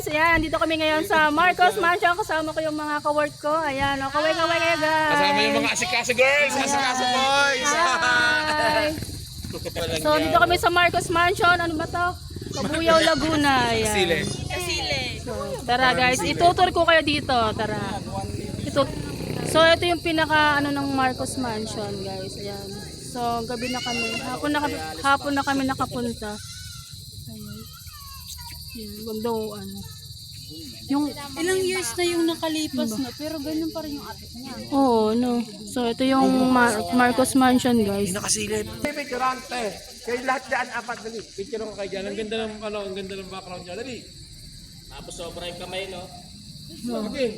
guys, ayan, dito kami ngayon sa Marcos Mansion. Kasama ko yung mga ka-work ko. Ayan, o, kaway-kaway kayo guys. Kasama yung mga asikaso girls, asikaso boys. Hi! So, dito kami sa Marcos Mansion. Ano ba to? Kabuyaw, Laguna. Ayan. Sile. So, tara guys, itutur ko kayo dito. Tara. So, ito yung pinaka ano ng Marcos Mansion, guys. Ayan. So, gabi na kami. Hapon na kami nakapunta. Ayan. Ayan, ganda ano. Yung Ilang years na yung nakalipas na, pero ganyan pa rin yung atik niya. oo, no. So, ito yung Marcos Mansion, guys. Nakasilip. Picturante. Kayo lahat dyan, apat dali. Picture ko kayo dyan. Ang ganda ng ano, ang ganda ng background dyan. Dali. Tapos sobra yung kamay, no? Okay.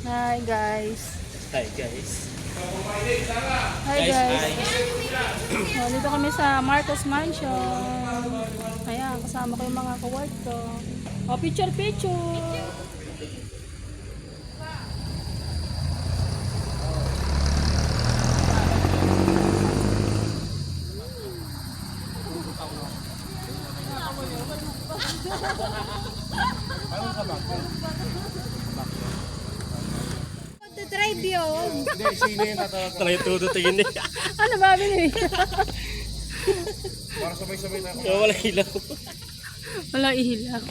Hi, guys. Hi guys. Hi, guys. So, dito kami sa Marcos Mansion. Ayan, kasama ko yung mga ka-work ko. O, picture. Drive yun. Hindi, sino yung tatawag? Try todo tingin niya. Ano ba, binili? Para sabay-sabay na. Wala ilaw. Wala ilaw.